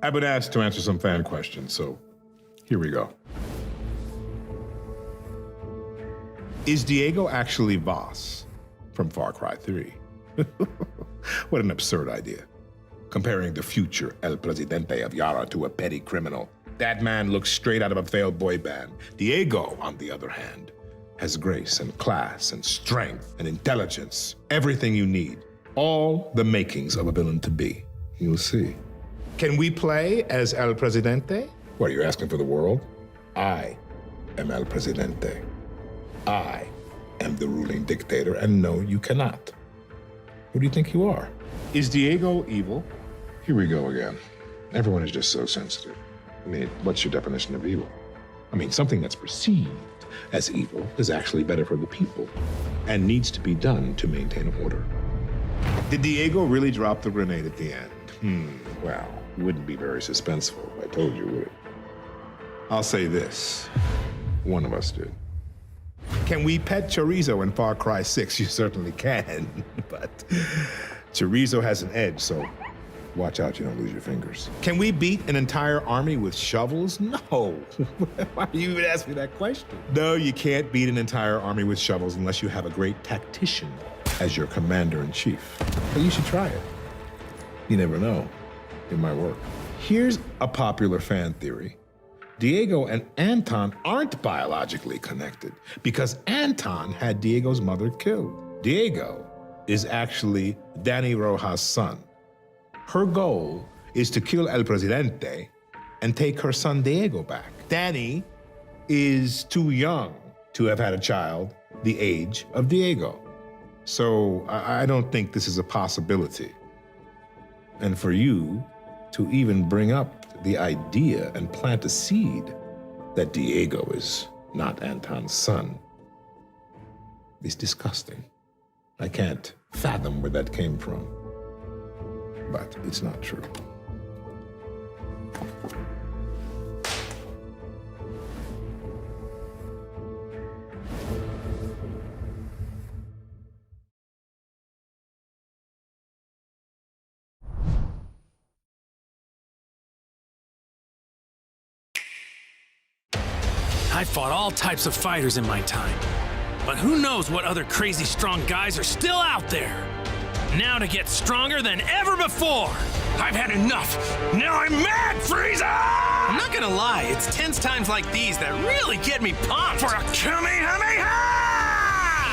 I've been asked to answer some fan questions, so here we go. Is Diego actually Voss from Far Cry 3? What an absurd idea. Comparing the future El Presidente of Yara to a petty criminal. That man looks straight out of a failed boy band. Diego, on the other hand, has grace and class and strength and intelligence. Everything you need. All the makings of a villain to be. You'll see. Can we play as El Presidente? What, are you asking for the world? I am El Presidente. I am the ruling dictator, and no, you cannot. Who do you think you are? Is Diego evil? Here we go again. Everyone is just so sensitive. I mean, what's your definition of evil? I mean, something that's perceived as evil is actually better for the people and needs to be done to maintain order. Did Diego really drop the grenade at the end? Well, it wouldn't be very suspenseful if I told you, would it? I'll say this. One of us did. Can we pet Chorizo in Far Cry 6? You certainly can, but Chorizo has an edge, so watch out you don't lose your fingers. Can we beat an entire army with shovels? No. Why do you even ask me that question? No, you can't beat an entire army with shovels unless you have a great tactician as your commander-in-chief. But you should try it. You never know. It might work. Here's a popular fan theory. Diego and Anton aren't biologically connected because Anton had Diego's mother killed. Diego is actually Dani Rojas' son. Her goal is to kill El Presidente and take her son Diego back. Dani is too young to have had a child the age of Diego. So I don't think this is a possibility. And for you to even bring up the idea and plant a seed that Diego is not Anton's son is disgusting. I can't fathom where that came from, but it's not true. I fought all types of fighters in my time, but who knows what other crazy strong guys are still out there. Now to get stronger than ever before. I've had enough. Now I'm mad, Frieza! I'm not gonna lie, it's tense times like these that really get me pumped. For a Kamehameha!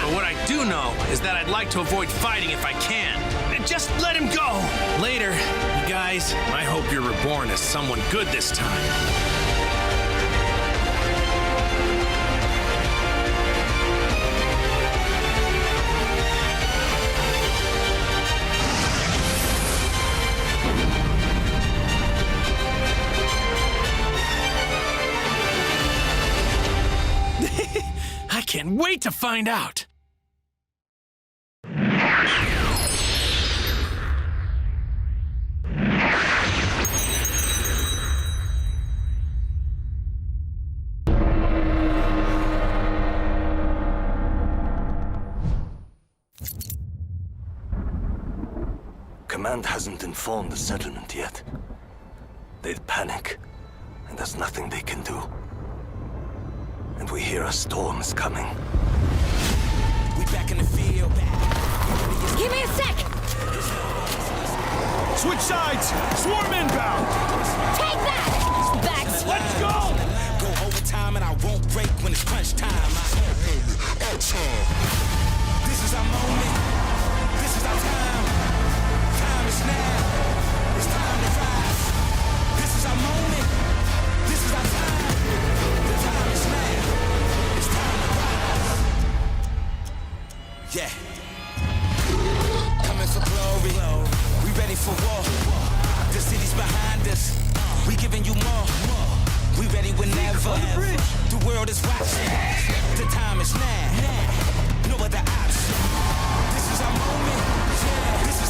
But what I do know is that I'd like to avoid fighting if I can, and just let him go. Later, you guys, I hope you're reborn as someone good this time. I can't wait to find out! Command hasn't informed the settlement yet. They'd panic, and there's nothing they can do. And we hear a storm is coming. We back in the field. Give me a sec! Switch sides! Swarm inbound! Take that! Backs! Let's go! Go overtime and I won't break when it's crunch time. This is our moment. This is our time. Time is now. It's time to rise. This is our moment. This is our time. The time is now. It's time to rise. Yeah. Coming for glory. We ready for war. The city's behind us. We giving you more. We ready whenever. The world is watching. The time is now. No other option. This is our moment. This is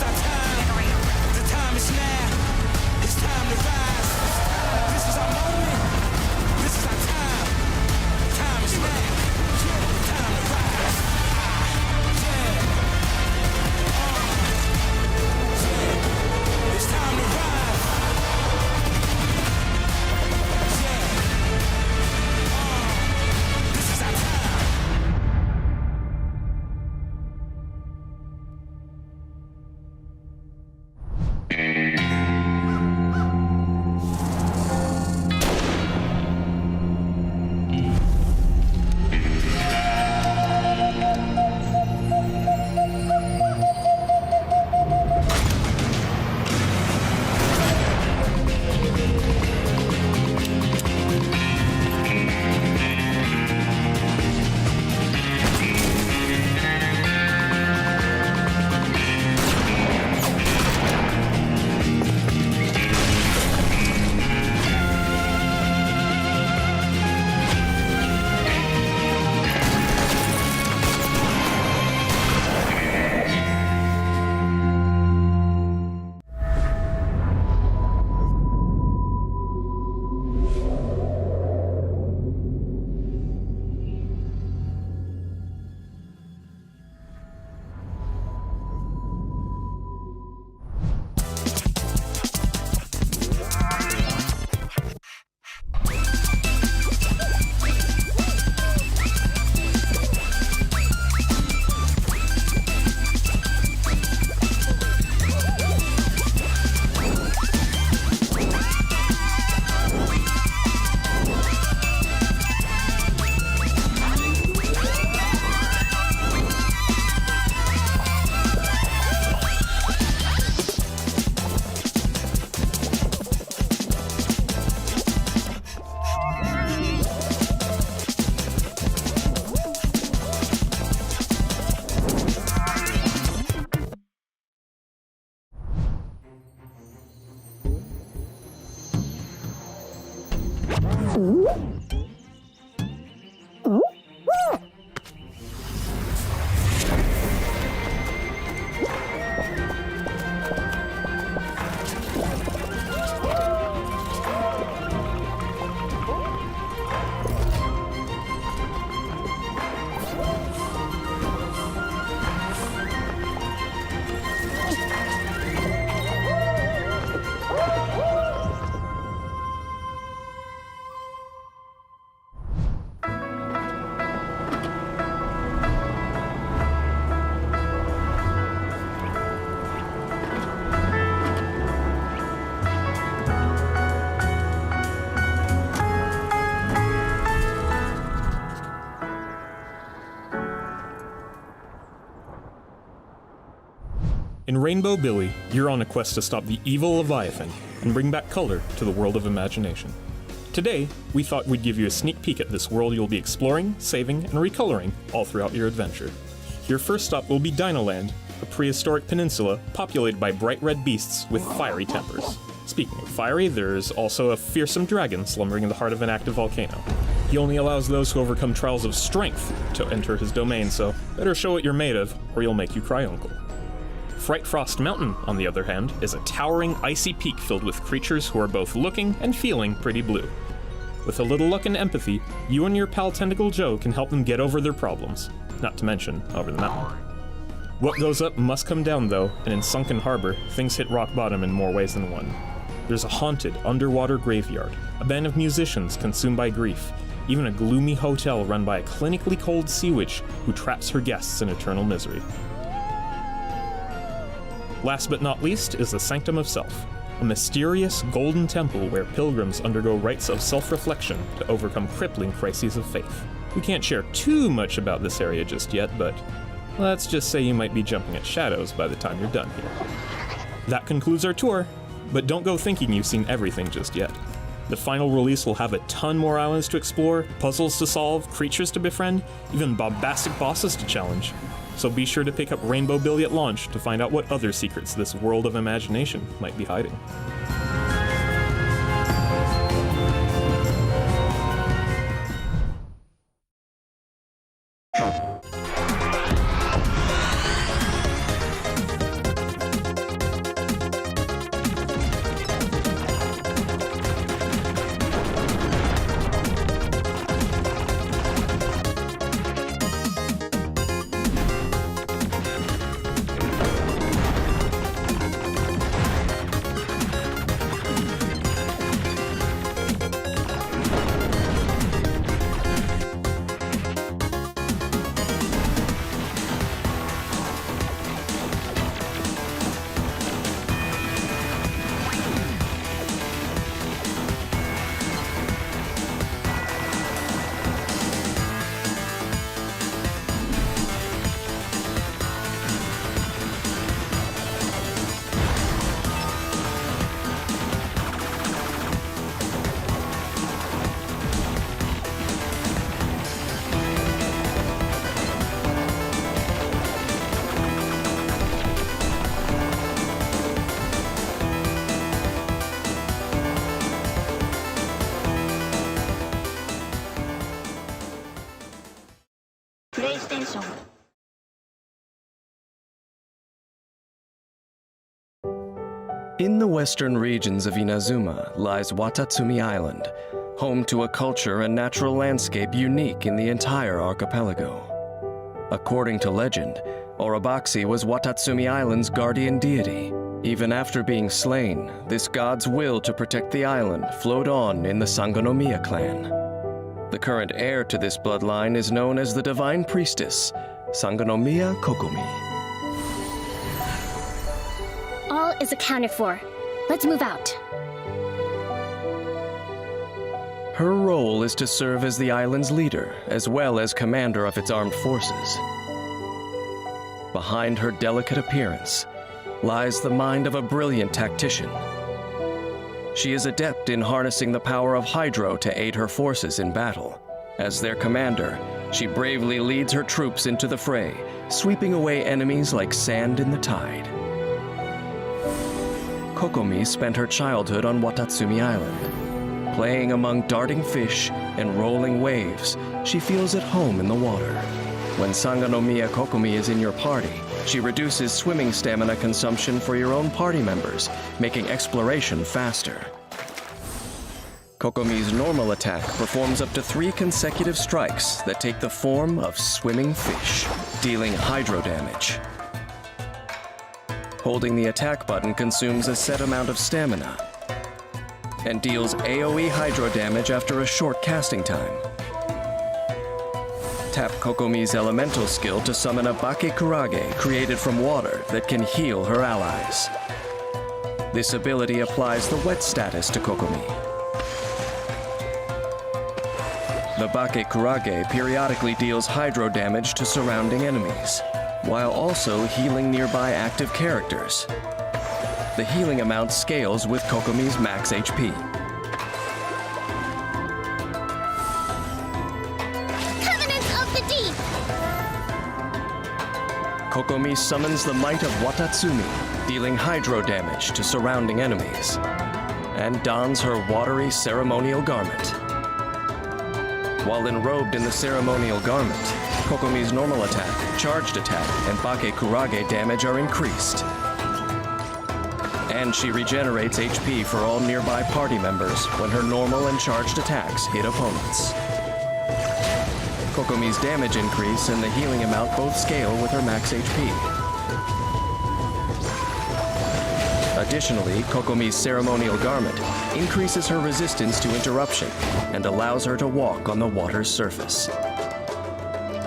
In Rainbow Billy, you're on a quest to stop the evil Leviathan and bring back color to the world of imagination. Today, we thought we'd give you a sneak peek at this world you'll be exploring, saving, and recoloring all throughout your adventure. Your first stop will be Dinoland, a prehistoric peninsula populated by bright red beasts with fiery tempers. Speaking of fiery, there's also a fearsome dragon slumbering in the heart of an active volcano. He only allows those who overcome trials of strength to enter his domain, so better show what you're made of, or he'll make you cry uncle. Fright Frost Mountain, on the other hand, is a towering, icy peak filled with creatures who are both looking and feeling pretty blue. With a little luck and empathy, you and your pal Tentacle Joe can help them get over their problems, not to mention over the mountain. What goes up must come down though, and in Sunken Harbor, things hit rock bottom in more ways than one. There's a haunted, underwater graveyard, a band of musicians consumed by grief, even a gloomy hotel run by a clinically cold sea witch who traps her guests in eternal misery. Last but not least is the Sanctum of Self, a mysterious golden temple where pilgrims undergo rites of self-reflection to overcome crippling crises of faith. We can't share too much about this area just yet, but let's just say you might be jumping at shadows by the time you're done here. That concludes our tour, but don't go thinking you've seen everything just yet. The final release will have a ton more islands to explore, puzzles to solve, creatures to befriend, even bombastic bosses to challenge. So be sure to pick up Rainbow Billy at launch to find out what other secrets this world of imagination might be hiding. In the western regions of Inazuma lies Watatsumi Island, home to a culture and natural landscape unique in the entire archipelago. According to legend, Orobaxi was Watatsumi Island's guardian deity. Even after being slain, this god's will to protect the island flowed on in the Sangonomiya clan. The current heir to this bloodline is known as the Divine Priestess, Sangonomiya Kokomi. All is accounted for. Let's move out. Her role is to serve as the island's leader, as well as commander of its armed forces. Behind her delicate appearance lies the mind of a brilliant tactician. She is adept in harnessing the power of Hydro to aid her forces in battle. As their commander, she bravely leads her troops into the fray, sweeping away enemies like sand in the tide. Kokomi spent her childhood on Watatsumi Island, Playing among darting fish and rolling waves, she feels at home in the water. When Sangonomiya Kokomi is in your party, she reduces swimming stamina consumption for your own party members, making exploration faster. Kokomi's normal attack performs up to 3 consecutive strikes that take the form of swimming fish, dealing hydro damage. Holding the attack button consumes a set amount of stamina and deals AoE hydro damage after a short casting time. Tap Kokomi's elemental skill to summon a Bakekurage created from water that can heal her allies. This ability applies the wet status to Kokomi. The Bakekurage periodically deals hydro damage to surrounding enemies, while also healing nearby active characters. The healing amount scales with Kokomi's max HP. Covenants of the Deep! Kokomi summons the might of Watatsumi, dealing hydro damage to surrounding enemies, and dons her watery ceremonial garment. While enrobed in the ceremonial garment, Kokomi's normal attack, charged attack, and Bakekurage damage are increased. And she regenerates HP for all nearby party members when her normal and charged attacks hit opponents. Kokomi's damage increase and the healing amount both scale with her max HP. Additionally, Kokomi's ceremonial garment increases her resistance to interruption and allows her to walk on the water's surface.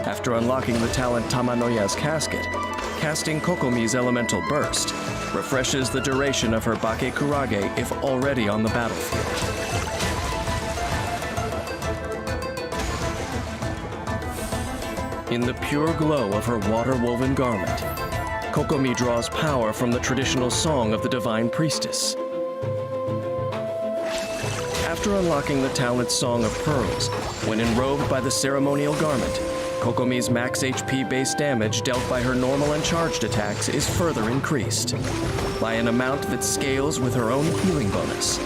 After unlocking the talent Tamanoya's Casket, casting Kokomi's Elemental Burst refreshes the duration of her Bakekurage if already on the battlefield. In the pure glow of her water-woven garment, Kokomi draws power from the traditional song of the Divine Priestess. After unlocking the talent Song of Pearls, when enrobed by the ceremonial garment, Kokomi's max HP base damage dealt by her normal and charged attacks is further increased by an amount that scales with her own healing bonus.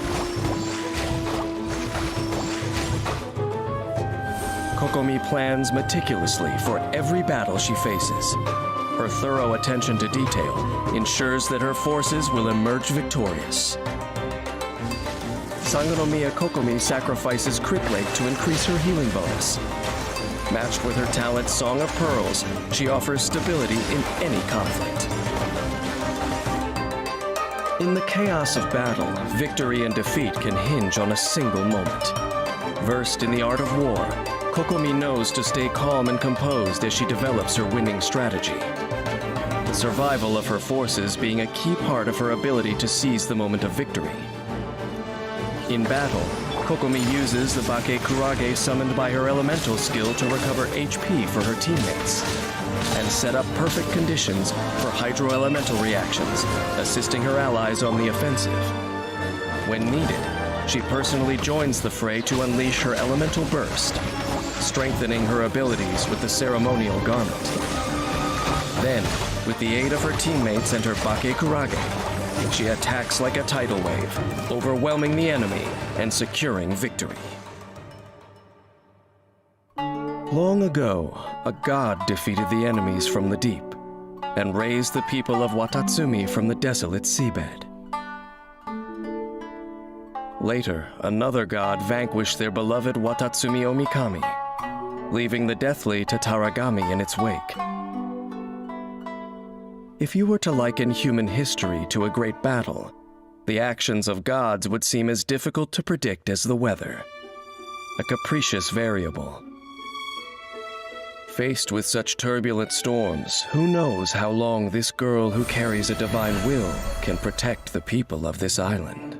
Kokomi plans meticulously for every battle she faces. Her thorough attention to detail ensures that her forces will emerge victorious. Sangonomiya Kokomi sacrifices Crit Rate to increase her healing bonus. Matched with her talent Song of Pearls, she offers stability in any conflict. In the chaos of battle, victory and defeat can hinge on a single moment. Versed in the art of war, Kokomi knows to stay calm and composed as she develops her winning strategy. The survival of her forces being a key part of her ability to seize the moment of victory. In battle, Kokomi uses the Bakekurage summoned by her elemental skill to recover HP for her teammates, and set up perfect conditions for hydro-elemental reactions, assisting her allies on the offensive. When needed, she personally joins the fray to unleash her elemental burst, strengthening her abilities with the ceremonial garment. Then, with the aid of her teammates and her Bakekurage, she attacks like a tidal wave, overwhelming the enemy and securing victory. Long ago, a god defeated the enemies from the deep and raised the people of Watatsumi from the desolate seabed. Later, another god vanquished their beloved Watatsumi Omikami, leaving the deathly Tataragami in its wake. If you were to liken human history to a great battle, the actions of gods would seem as difficult to predict as the weather, a capricious variable. Faced with such turbulent storms, who knows how long this girl who carries a divine will can protect the people of this island?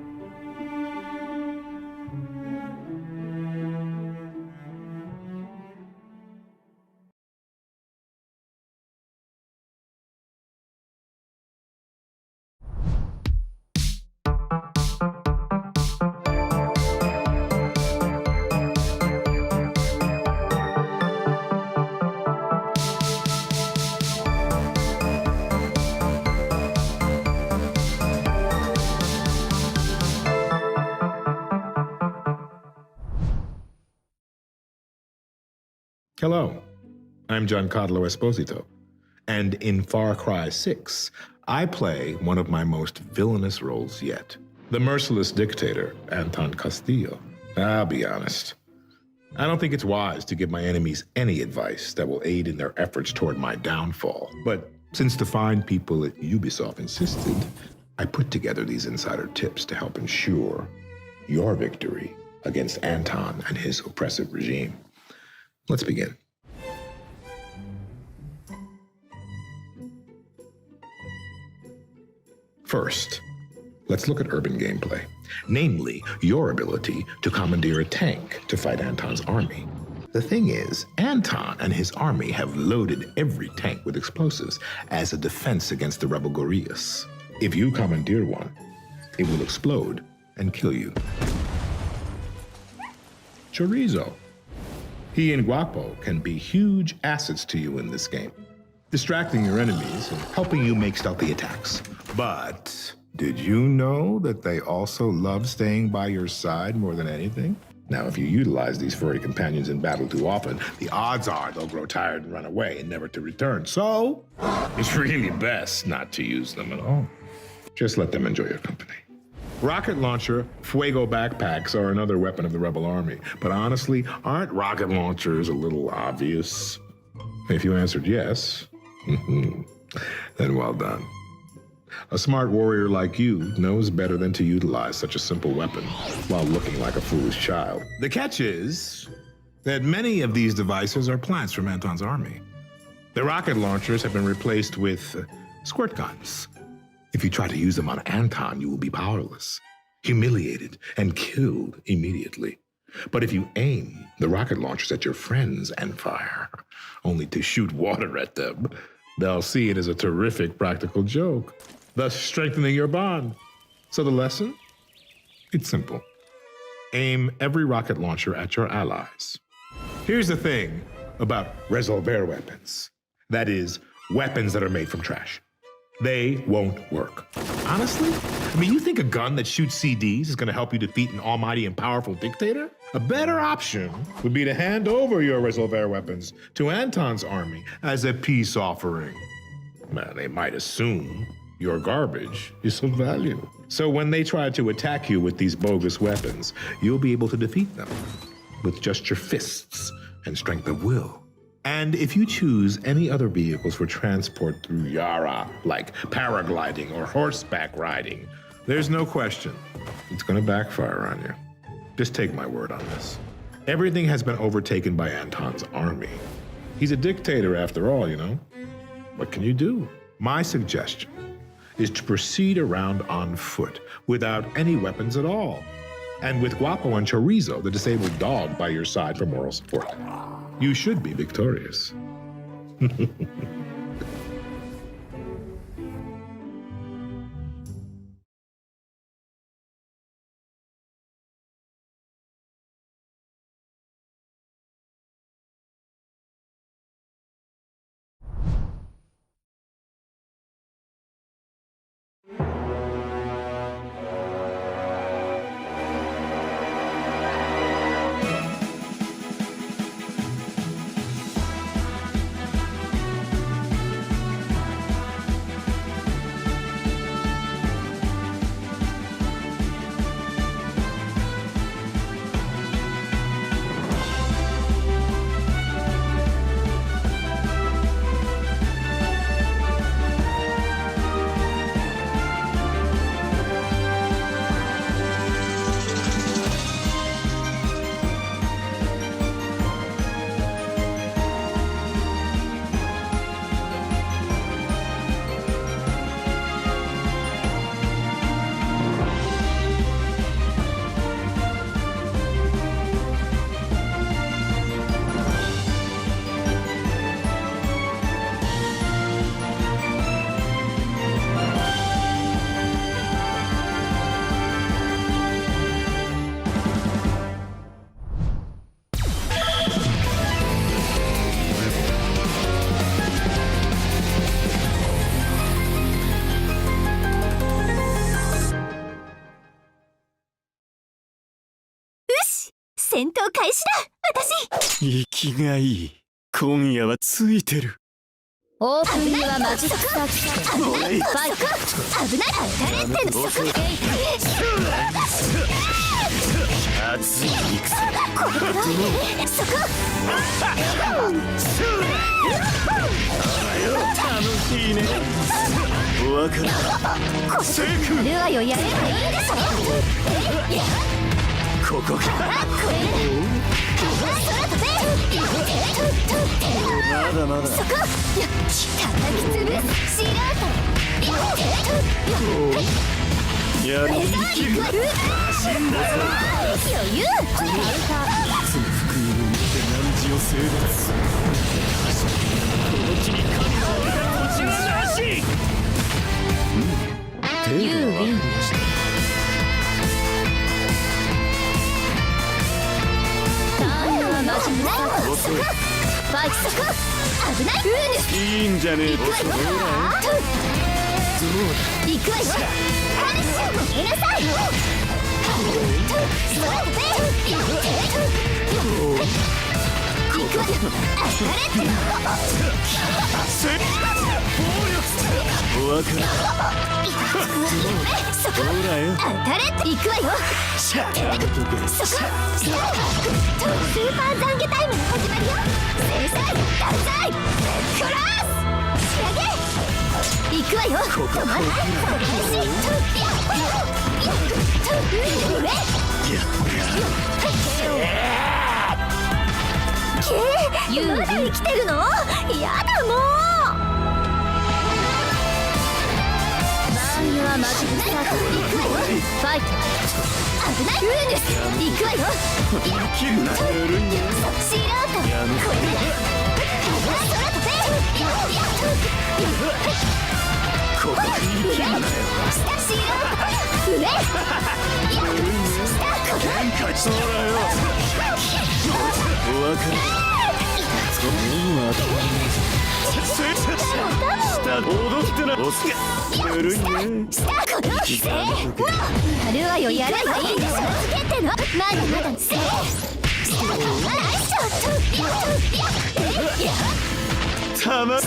Hello, I'm Giancarlo Esposito, and in Far Cry 6, I play one of my most villainous roles yet. The merciless dictator, Anton Castillo. I'll be honest. I don't think it's wise to give my enemies any advice that will aid in their efforts toward my downfall. But since the fine people at Ubisoft insisted, I put together these insider tips to help ensure your victory against Anton and his oppressive regime. Let's begin. First, let's look at urban gameplay, namely your ability to commandeer a tank to fight Anton's army. The thing is, Anton and his army have loaded every tank with explosives as a defense against the rebel guerrillas. If you commandeer one, it will explode and kill you. Chorizo. He and Guapo can be huge assets to you in this game, distracting your enemies and helping you make stealthy attacks. But did you know that they also love staying by your side more than anything? Now, if you utilize these furry companions in battle too often, the odds are they'll grow tired and run away and never to return. So, it's really best not to use them at all. Just let them enjoy your company. Rocket launcher, Fuego backpacks are another weapon of the Rebel Army. But honestly, aren't rocket launchers a little obvious? If you answered yes, then well done. A smart warrior like you knows better than to utilize such a simple weapon while looking like a foolish child. The catch is that many of these devices are plants from Anton's army. The rocket launchers have been replaced with squirt guns. If you try to use them on Anton, you will be powerless, humiliated, and killed immediately. But if you aim the rocket launchers at your friends and fire, only to shoot water at them, they'll see it as a terrific practical joke, thus strengthening your bond. So the lesson? It's simple. Aim every rocket launcher at your allies. Here's the thing about resolver weapons. That is, weapons that are made from trash. They won't work. Honestly? I mean, you think a gun that shoots CDs is going to help you defeat an almighty and powerful dictator? A better option would be to hand over your resolver weapons to Anton's army as a peace offering. Now, they might assume your garbage is of value. So when they try to attack you with these bogus weapons, you'll be able to defeat them with just your fists and strength of will. And if you choose any other vehicles for transport through Yara, like paragliding or horseback riding, there's no question it's going to backfire on you. Just take my word on this. Everything has been overtaken by Anton's army. He's a dictator after all, you know? What can you do? My suggestion is to proceed around on foot without any weapons at all, and with Guapo and Chorizo, the disabled dog, by your side for moral support. You should be victorious. 今夜はついてる。オープンにはマジックサーキット。ファイト。危ない。誰っての。熱い戦。これくらい。そこ。楽しいね。お別れ。ルアよやればいいでしょ。ここか。まだまだ。そこ。叩きつぶす。素人。やりきる。死んだぞ。余裕。いつも福音を見て汝を征伐する。この地に神の土地はなし。You win. ファイト。危ない。いいんじゃねえ。行くわよ。ごめんなさい。行くわよ。お別れ。そこ。ほらよ。当たれ。行くわよ。そこ。スーパー懺悔タイムの始まりよ。制裁。断罪。クロス。仕上げ。行くわよ。止まらない。開始。まだ生きてるの？やだもう。マジックサークル。行くわよ。ファイト。危ない。行くわよ。切るな。やるんだ。シーラート。やめろ。ここに生きるなよ。シーラート。上。下。そうだよ。お別れ。下踊ってな。おすけ。ぬるいね。下このせルアよやればいいでしょ。つけての。まだまだせたま。仕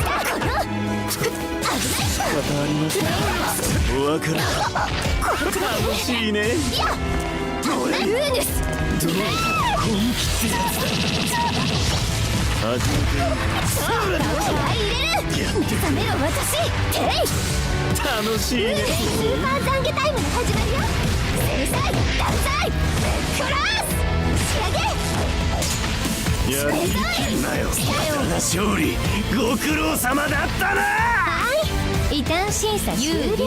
方ありません。お別れ。楽しいね。ルーヌス。本気ってやつだ。初めて。入れる。目覚めろ私。楽しいね。スーパー懺悔タイムの始まりよ。制裁。断罪。クロス。仕上げ。やりきるなよ。勝利。ご苦労様だったな。はい。異端審査終了。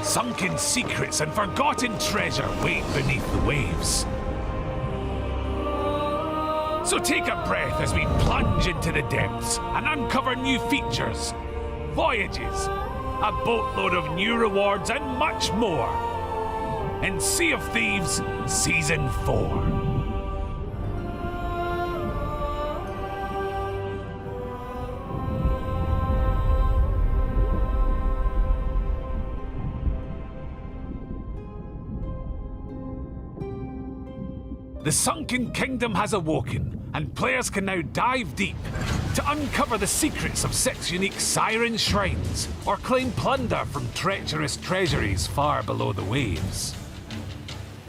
Sunken secrets and forgotten treasure wait beneath the waves. So take a breath as we plunge into the depths and uncover new features, voyages, a boatload of new rewards, and much more in Sea of Thieves Season 4. The Sunken Kingdom has awoken, and players can now dive deep to uncover the secrets of 6 unique siren shrines, or claim plunder from treacherous treasuries far below the waves.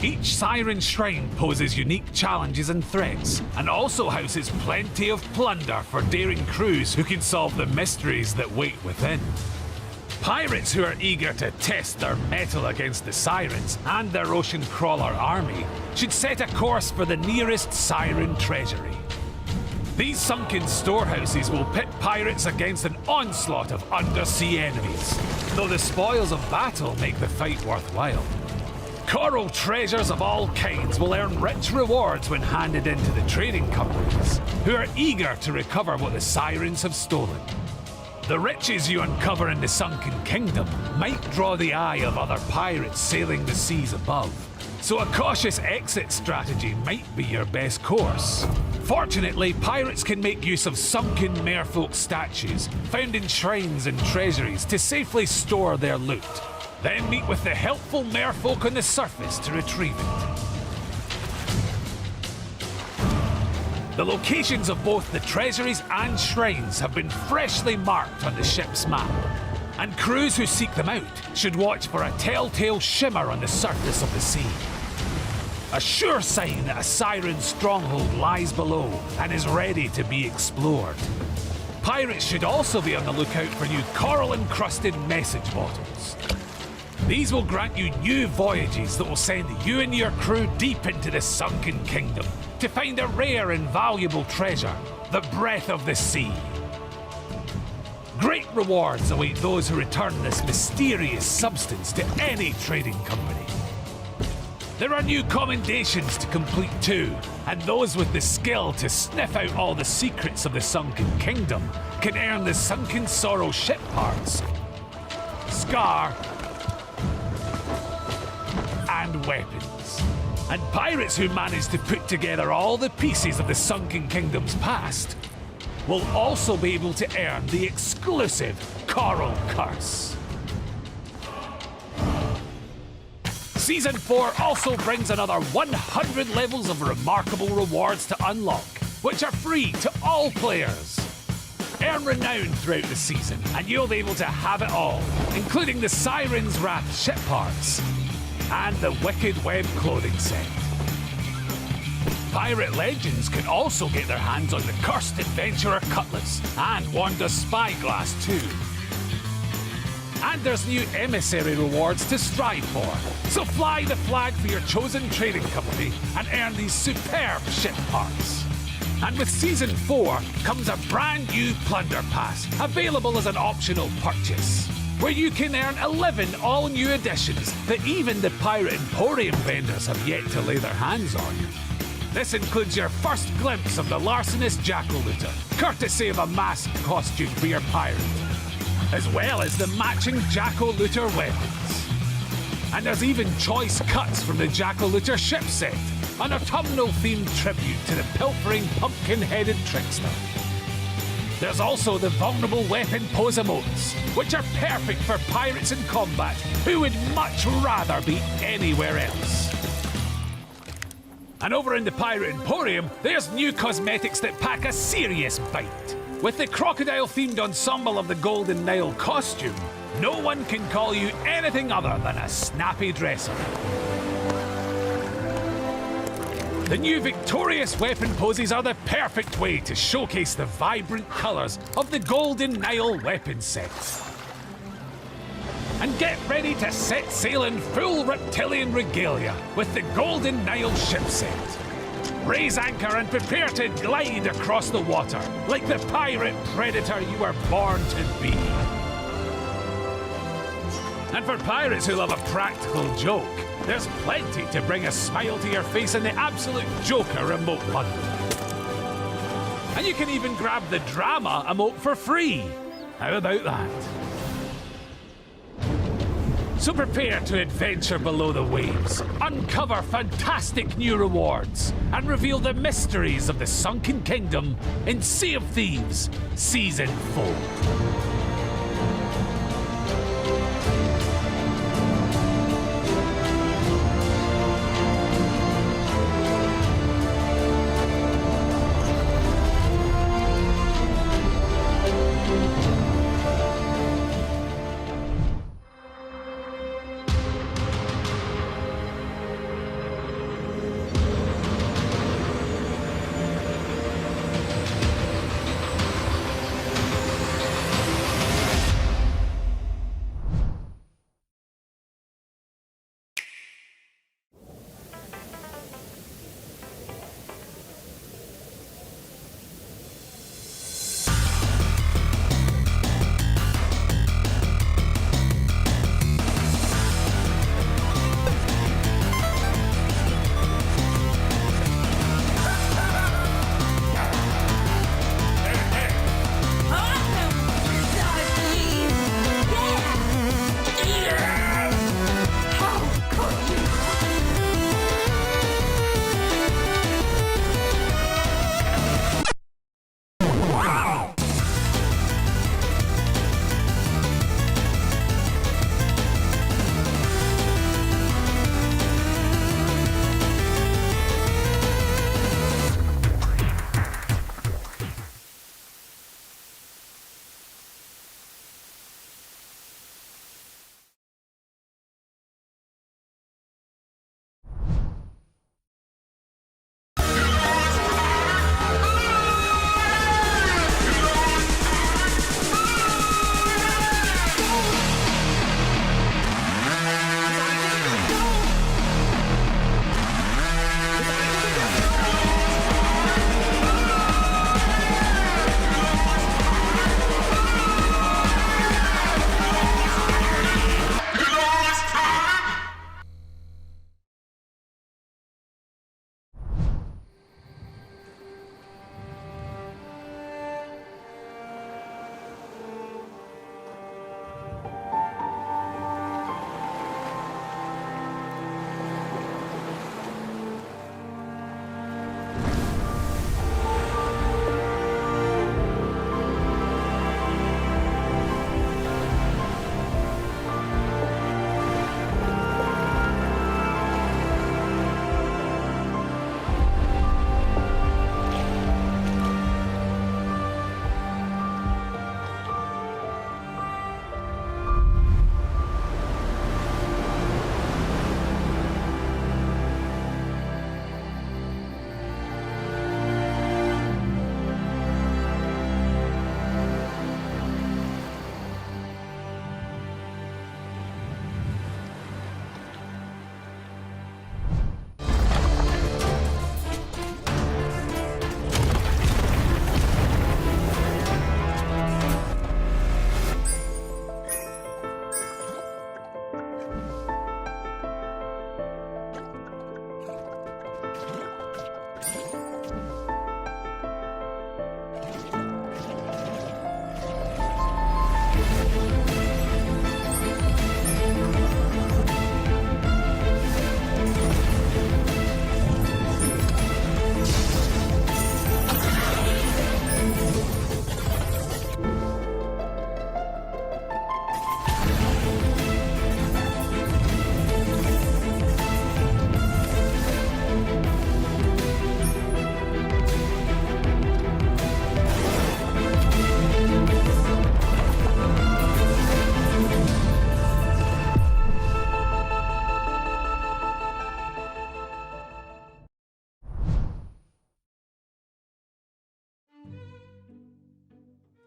Each siren shrine poses unique challenges and threats, and also houses plenty of plunder for daring crews who can solve the mysteries that wait within. Pirates who are eager to test their mettle against the sirens and their ocean crawler army should set a course for the nearest siren treasury. These sunken storehouses will pit pirates against an onslaught of undersea enemies, though the spoils of battle make the fight worthwhile. Coral treasures of all kinds will earn rich rewards when handed into the trading companies, who are eager to recover what the sirens have stolen. The riches you uncover in the Sunken Kingdom might draw the eye of other pirates sailing the seas above, so a cautious exit strategy might be your best course. Fortunately, pirates can make use of sunken merfolk statues found in shrines and treasuries to safely store their loot, then meet with the helpful merfolk on the surface to retrieve it. The locations of both the treasuries and shrines have been freshly marked on the ship's map, and crews who seek them out should watch for a telltale shimmer on the surface of the sea. A sure sign that a siren stronghold lies below and is ready to be explored. Pirates should also be on the lookout for new coral-encrusted message bottles. These will grant you new voyages that will send you and your crew deep into the Sunken Kingdom to find a rare and valuable treasure, the breath of the sea. Great rewards await those who return this mysterious substance to any trading company. There are new commendations to complete too, and those with the skill to sniff out all the secrets of the Sunken Kingdom can earn the Sunken Sorrow ship parts, Scar, and weapons. And pirates who manage to put together all the pieces of the Sunken Kingdom's past will also be able to earn the exclusive Coral Curse. Season 4 also brings another 100 levels of remarkable rewards to unlock, which are free to all players. Earn renown throughout the season, and you'll be able to have it all, including the Siren's Wrath ship parts and the Wicked Web clothing set. Pirate Legends can also get their hands on the Cursed Adventurer Cutlass and Wanda's Spyglass too. And there's new emissary rewards to strive for, so fly the flag for your chosen trading company and earn these superb ship parts. And with Season 4 comes a brand new Plunder Pass, available as an optional purchase, where you can earn 11 all-new additions that even the Pirate Emporium vendors have yet to lay their hands on. This includes your first glimpse of the larcenous Jackal Looter, courtesy of a masked costume for your pirate, as well as the matching Jackal Looter weapons. And there's even choice cuts from the Jackal Looter ship set, an autumnal-themed tribute to the pilfering pumpkin-headed trickster. There's also the vulnerable weapon pose emotes, which are perfect for pirates in combat who would much rather be anywhere else. And over in the Pirate Emporium, there's new cosmetics that pack a serious bite. With the crocodile-themed ensemble of the Golden Nile costume, no one can call you anything other than a snappy dresser. The new victorious weapon poses are the perfect way to showcase the vibrant colours of the Golden Nile weapon set. And get ready to set sail in full reptilian regalia with the Golden Nile ship set. Raise anchor and prepare to glide across the water like the pirate predator you were born to be. And for pirates who love a practical joke, there's plenty to bring a smile to your face in the Absolute Joker remote bundle. And you can even grab the drama emote for free. How about that? So prepare to adventure below the waves, uncover fantastic new rewards, and reveal the mysteries of the Sunken Kingdom in Sea of Thieves Season 4.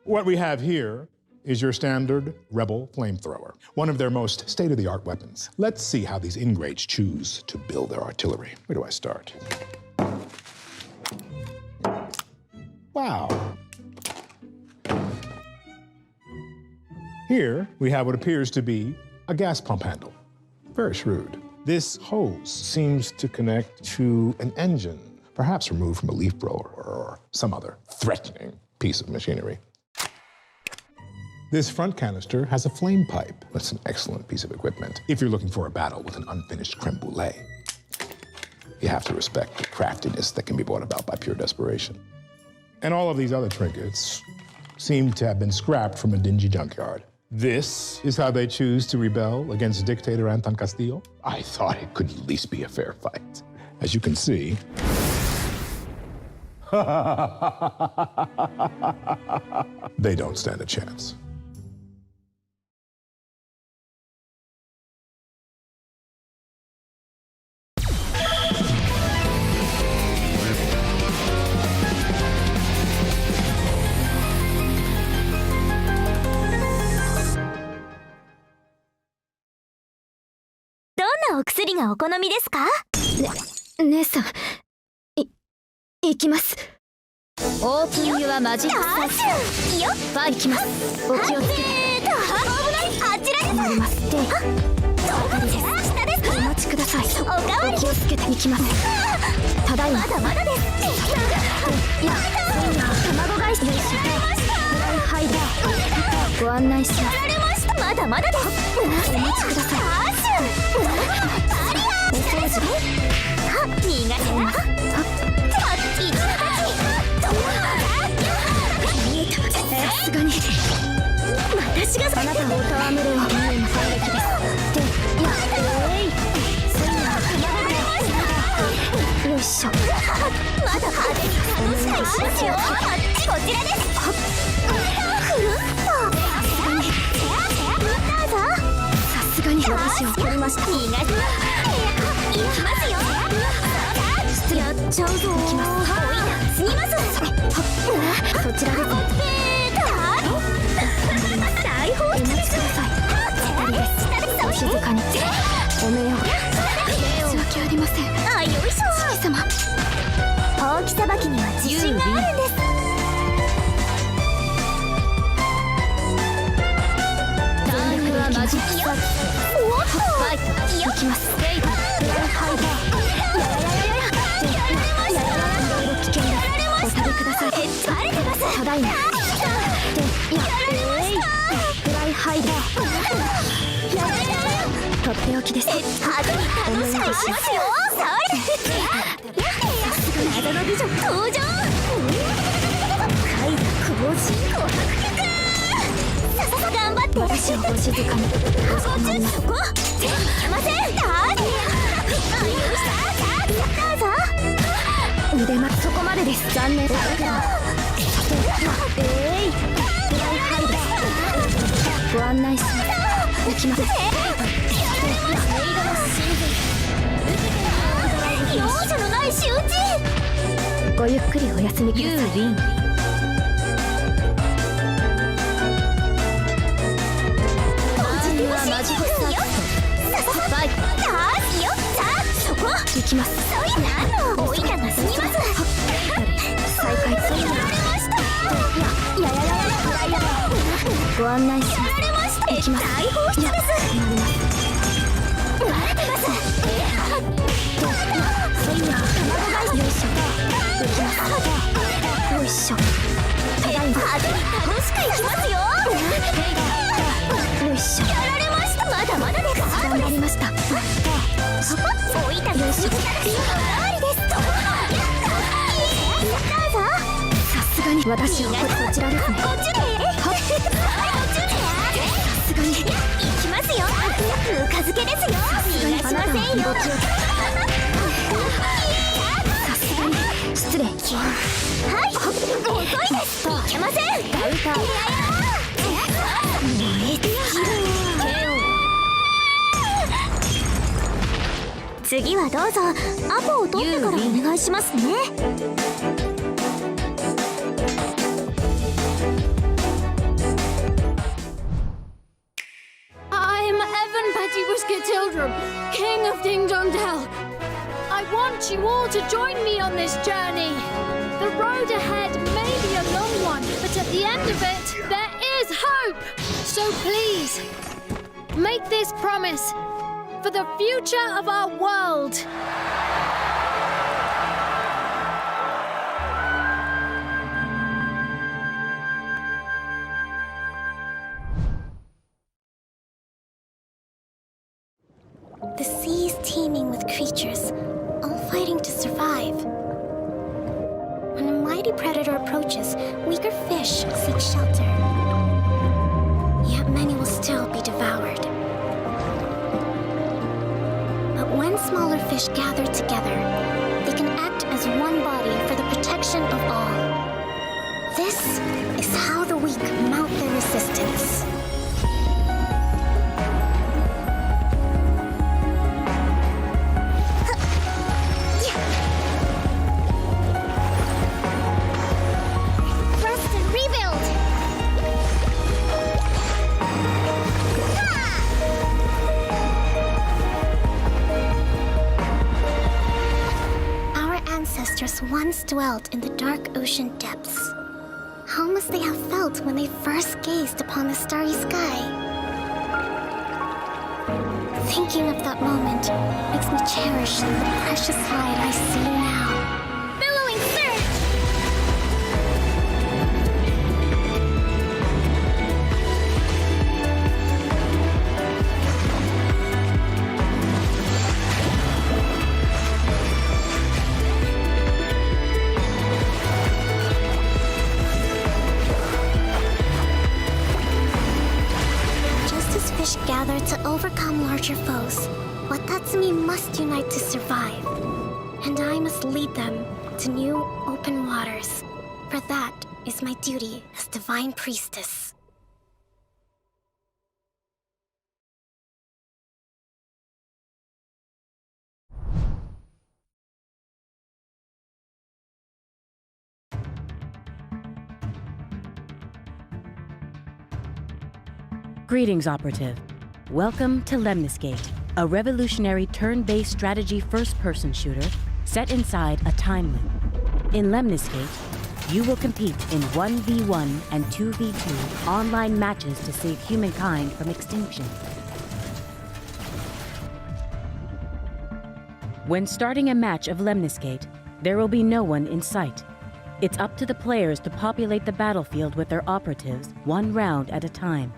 What we have here is your standard Rebel flamethrower, one of their most state-of-the-art weapons. Let's see how these ingrates choose to build their artillery. Where do I start? Wow. Here we have what appears to be a gas pump handle. Very shrewd. This hose seems to connect to an engine, perhaps removed from a leaf blower or some other threatening piece of machinery. This front canister has a flame pipe. That's an excellent piece of equipment if you're looking for a battle with an unfinished creme brulee. You have to respect the craftiness that can be brought about by pure desperation. And all of these other trinkets seem to have been scrapped from a dingy junkyard. This is how they choose to rebel against dictator Anton Castillo? I thought it could at least be a fair fight. As you can see, they don't stand a chance.どんなお薬がお好みですか？姉さん、行きます。オープンユアマジックサーチ。よっ、行きます。お気をつけて。危ない、あちらです。乗ります。どこです？下ですか？お待ちください。おかわり。お気をつけて行きます。ただいま。まだまだです。いや、卵返しよいしょ。はい、ご案内します。やられました。まだまだです。お待ちください。お掃除。苦手な。さすがに私があなたのお戯れを見るの反撃です。で、いや、そんなよいしょ。まだ派手に楽しかいしますよ。こちらです。ふるっとさすがに私を取りました。苦手な。行きますよ。やっちゃうぞ。行きます。すみます。そちらです。大放出です。お待ちください。お静かに。おめよう。申し訳ありません。あ、よいしょ。四季様。ほうきさばきには自信があるんです。全力はマジックサーチ。おっと。行きます。フライハイダー。お食べください。ただいま。フライハイダー。とっておきです。ハートに楽しくしますよ。謎の美女登場。快楽王子琥珀曲。さささ頑張って。私をお静かに。そこ。いけません。腕まそこまでです。残念。フライハイダー。ご案内します。行きます。容赦のない仕打ち。ごゆっくりお休みください。マジックサーチ。バイク。そこ。行きます。何のおいらがすみます。再開する。やられました。ご案内します。行きます。大放出です。慣れてます。よいしょ。行きます。よいしょ。ただいま。派手に楽しくいきますよ。よいしょ。やられました。まだまだです。頑張りました。おいたよし。おかわりです。どうぞ。さすがに私をこちらですね。こっちで。さすがに行きますよ。ぬか漬けですよ。逃がしませんよ。さすがに失礼。はい。遅いです。いけません。ダウター。燃えてやる。次はどうぞ。アポを取ってからお願いしますね。I'm Evan Pettywisket-Tildrum, King of Ding Dong Dell. I want you all to join me on this journey. The road ahead may be a long one, but at the end of it, there is hope. So please, make this promise. For the future of our world. The sea is teeming with creatures, all fighting to survive. When a mighty predator approaches, weaker fish seek shelter. Yet many will still be devoured. But when smaller fish gather together, they can act as one body for the protection of all. This is how the weak mount their resistance. Once dwelt in the dark ocean depths. How must they have felt when they first gazed upon the starry sky? Thinking of that moment makes me cherish the precious light I see now. Billowing surge! Gather to overcome larger foes, Watatsumi must unite to survive. And I must lead them to new open waters. For that is my duty as Divine Priestess. Greetings, Operative. Welcome to Lemniscate, a revolutionary turn-based strategy first-person shooter set inside a time loop. In Lemniscate, you will compete in 1v1 and 2v2 online matches to save humankind from extinction. When starting a match of Lemniscate, there will be no one in sight. It's up to the players to populate the battlefield with their operatives, one round at a time.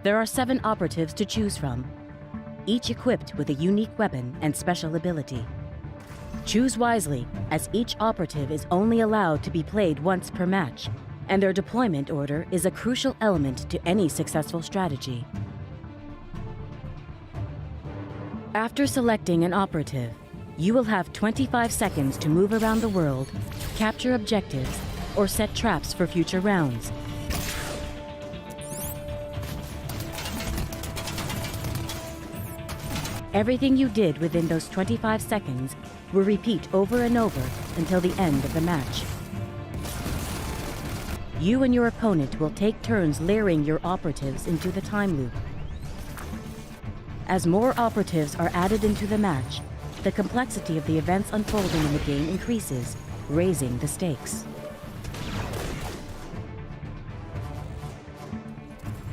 There are 7 operatives to choose from, each equipped with a unique weapon and special ability. Choose wisely, as each operative is only allowed to be played once per match, and their deployment order is a crucial element to any successful strategy. After selecting an operative, you will have 25 seconds to move around the world, capture objectives, or set traps for future rounds. Everything you did within those 25 seconds will repeat over and over until the end of the match. You and your opponent will take turns layering your operatives into the time loop. As more operatives are added into the match, the complexity of the events unfolding in the game increases, raising the stakes.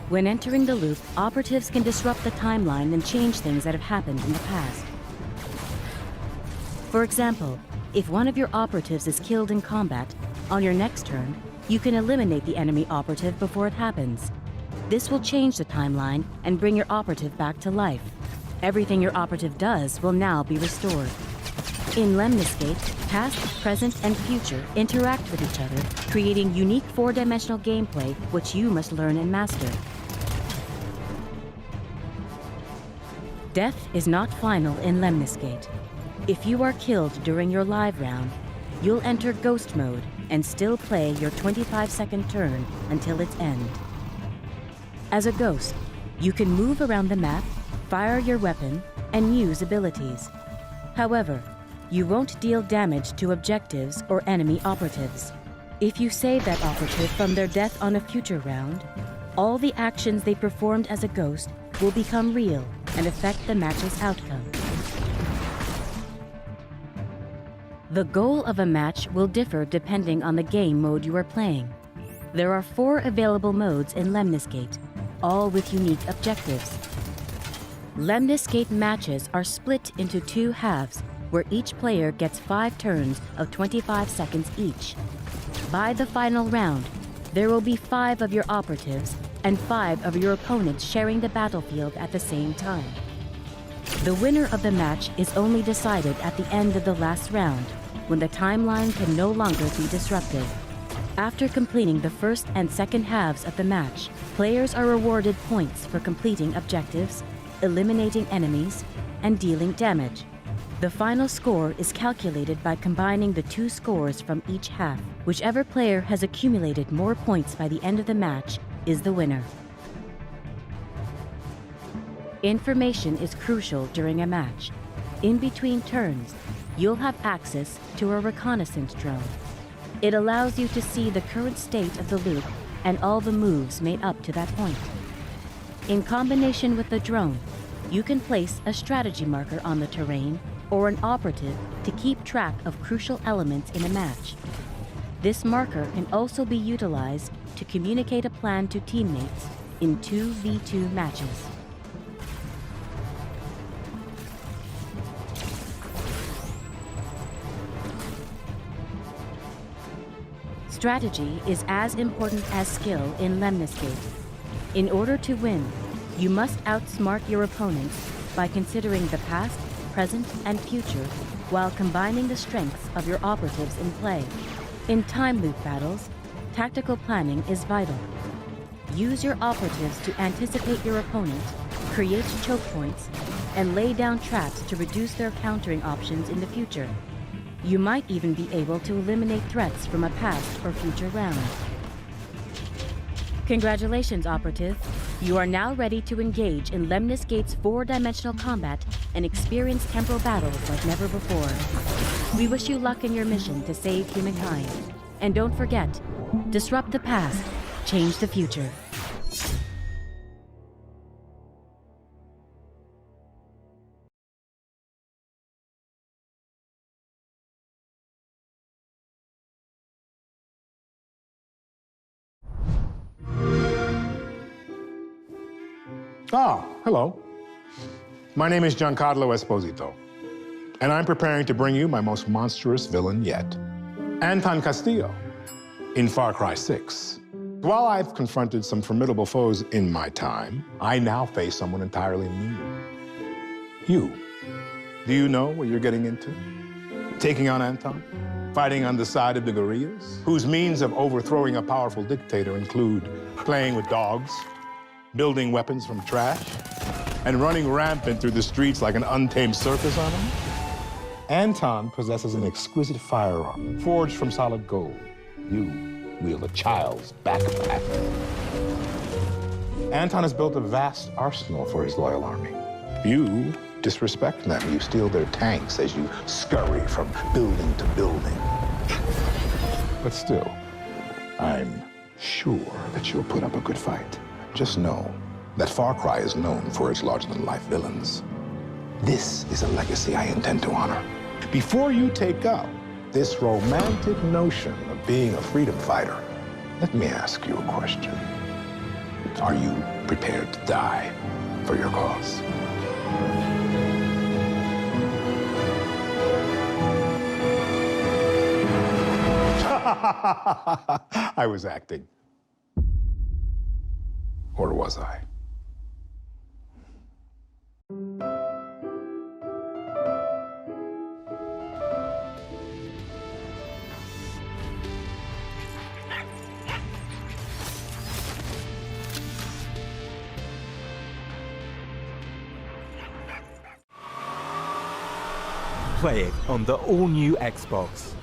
When entering the loop, operatives can disrupt the timeline and change things that have happened in the past. For example, if one of your operatives is killed in combat, on your next turn, you can eliminate the enemy operative before it happens. This will change the timeline and bring your operative back to life. Everything your operative does will now be restored. In Lemniscate, past, present, and future interact with each other, creating unique 4-dimensional gameplay which you must learn and master. Death is not final in Lemniscate. If you are killed during your live round, you'll enter Ghost Mode and still play your 25-second turn until its end. As a ghost, you can move around the map, fire your weapon, and use abilities. However, you won't deal damage to objectives or enemy operatives. If you save that operative from their death on a future round, all the actions they performed as a ghost will become real and affect the match's outcome. The goal of a match will differ depending on the game mode you are playing. There are 4 available modes in Lemniscate, all with unique objectives. Lemniscate matches are split into 2 halves, where each player gets 5 turns of 25 seconds each. By the final round, there will be 5 of your operatives, and 5 of your opponents sharing the battlefield at the same time. The winner of the match is only decided at the end of the last round, when the timeline can no longer be disrupted. After completing the first and second halves of the match, players are rewarded points for completing objectives, eliminating enemies, and dealing damage. The final score is calculated by combining the 2 scores from each half. Whichever player has accumulated more points by the end of the match is the winner. Information is crucial during a match. In between turns, you'll have access to a reconnaissance drone. It allows you to see the current state of the loop and all the moves made up to that point. In combination with the drone, you can place a strategy marker on the terrain or an operative to keep track of crucial elements in a match. This marker can also be utilized to communicate a plan to teammates in 2v2 matches. Strategy is as important as skill in Lemniscate. In order to win, you must outsmart your opponents by considering the past, present, and future while combining the strengths of your operatives in play. In time loop battles, tactical planning is vital. Use your operatives to anticipate your opponent, create choke points, and lay down traps to reduce their countering options in the future. You might even be able to eliminate threats from a past or future round. Congratulations, Operative. You are now ready to engage in Lemniscate's 4-dimensional combat and experience temporal battles like never before. We wish you luck in your mission to save humankind. And don't forget, disrupt the past, change the future. Ah, hello. My name is Giancarlo Esposito, and I'm preparing to bring you my most monstrous villain yet, Anton Castillo, in Far Cry 6. While I've confronted some formidable foes in my time, I now face someone entirely new. You. Do you know what you're getting into? Taking on Anton? Fighting on the side of the guerrillas, whose means of overthrowing a powerful dictator include playing with dogs, building weapons from trash, and running rampant through the streets like an untamed circus animal? Anton possesses an exquisite firearm forged from solid gold. You wield a child's backpack. Anton has built a vast arsenal for his loyal army. You disrespect them. You steal their tanks as you scurry from building to building. But still, I'm sure that you'll put up a good fight. Just know that Far Cry is known for its larger-than-life villains. This is a legacy I intend to honor. Before you take up this romantic notion of being a freedom fighter, let me ask you a question. Are you prepared to die for your cause? I was acting. Or was I? Play it on the all-new Xbox.